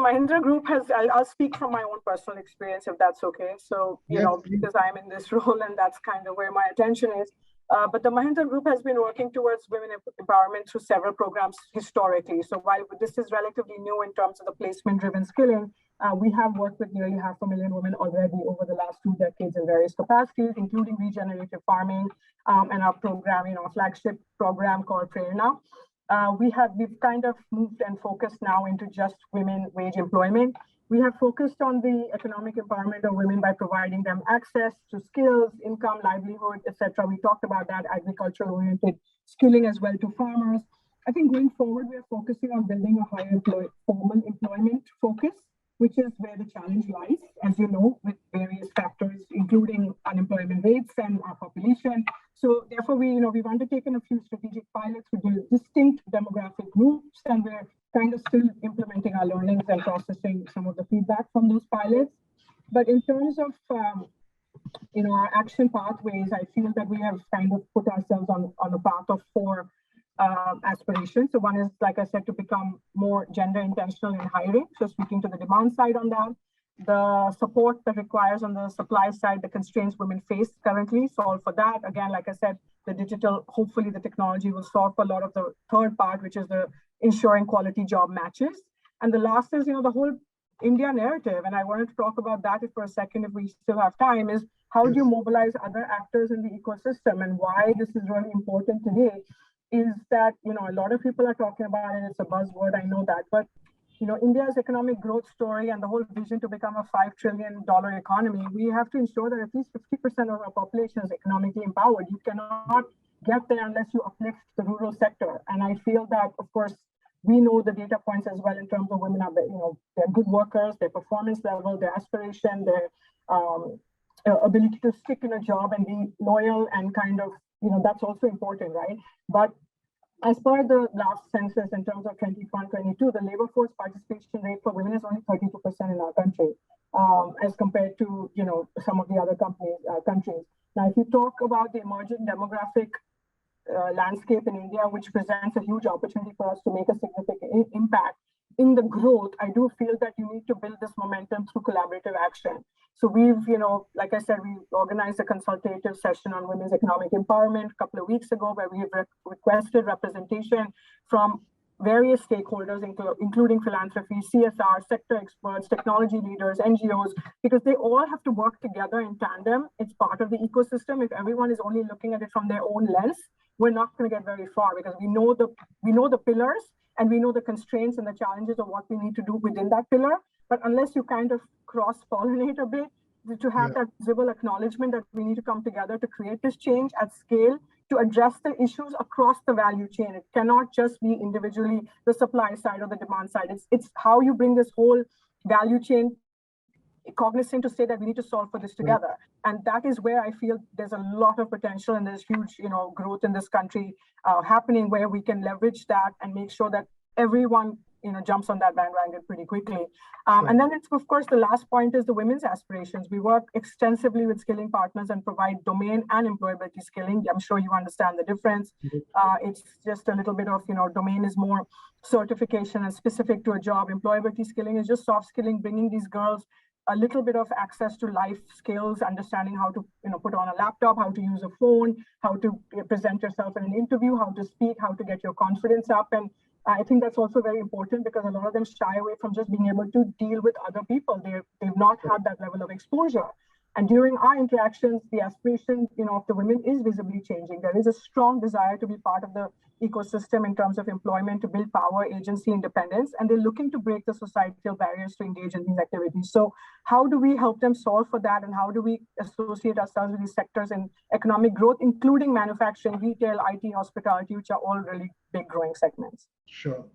Mahindra Group has, I'll speak from my own personal experience, if that's okay. So, because I'm in this role and that's kind of where my attention is. But the Mahindra Group has been working towards women empowerment through several programs historically. So while this is relatively new in terms of the placement-driven skilling, we have worked with nearly 500,000 women already over the last 2 decades in various capacities, including regenerative farming and our program, flagship program called Prerna. We've kind of moved and focused now into just women wage employment. We have focused on the economic empowerment of women by providing them access to skills, income, livelihood, etc. We talked about that, agricultural-oriented skilling as well to farmers. I think going forward, we are focusing on building a higher formal employment focus, which is where the challenge lies, as you know, with various factors, including unemployment rates and our population. So therefore, we've undertaken a few strategic pilots with distinct demographic groups, and we're kind of still implementing our learnings and processing some of the feedback from those pilots. But in terms of, our action pathways, I feel that we have kind of put ourselves on a path of 4 aspirations. So one is, like I said, to become more gender intentional in hiring. So speaking to the demand side on that, the support that requires on the supply side, the constraints women face currently, solve for that. Again, like I said, the digital, hopefully the technology will solve for a lot of the third part, which is the ensuring quality job matches. And the last is, the whole India narrative. And I wanted to talk about that for a second, if we still have time, is how do you mobilize other actors in the ecosystem? And why this is really important today is that, a lot of people are talking about it. It's a buzzword, I know that. But, India's economic growth story and the whole vision to become a $5 trillion economy, we have to ensure that at least 50% of our population is economically empowered. You cannot get there unless you uplift the rural sector. And I feel that, of course, we know the data points as well in terms of women are, they're good workers, their performance level, their aspiration, their ability to stick in a job and be loyal and kind of, that's also important, right? But as per the last census in terms of 21-22, the labor force participation rate for women is only 32% in our country, as compared to, some of the other countries. Now, if you talk about the emerging demographic landscape in India, which presents a huge opportunity for us to make a significant impact in the growth, I do feel that you need to build this momentum through collaborative action. So we've, like I said, we organized a consultative session on women's economic empowerment a couple of weeks ago, where we've requested representation from various stakeholders, including philanthropy, CSR, sector experts, technology leaders, NGOs, because they all have to work together in tandem. It's part of the ecosystem. If everyone is only looking at it from their own lens, we're not going to get very far, because we know the pillars and we know the constraints and the challenges of what we need to do within that pillar. But unless you kind of cross-pollinate a bit, to have that visible acknowledgement that we need to come together to create this change at scale, to address the issues across the value chain. It cannot just be individually the supply side or the demand side. It's how you bring this whole value chain cognizant to say that we need to solve for this together. And that is where I feel there's a lot of potential and there's huge, growth in this country happening, where we can leverage that and make sure that everyone, jumps on that bandwagon pretty quickly. And then it's, of course, the last point is the women's aspirations. We work extensively with skilling partners and provide domain and employability skilling. I'm sure you understand the difference. It's just a little bit of, domain is more certification and specific to a job. Employability skilling is just soft skilling, bringing these girls a little bit of access to life skills, understanding how to, put on a laptop, how to use a phone, how to present yourself in an interview, how to speak, how to get your confidence up. And I think that's also very important, because a lot of them shy away from just being able to deal with other people. They've not had that level of exposure. And during our interactions, the aspiration, of the women is visibly changing. There is a strong desire to be part of the ecosystem in terms of employment, to build power, agency, independence, and they're looking to break the societal barriers to engage in these activities. So how do we help them solve for that? And how do we associate ourselves with these sectors in economic growth, including manufacturing, retail, IT, hospitality, which are all really big growing segments? Sure.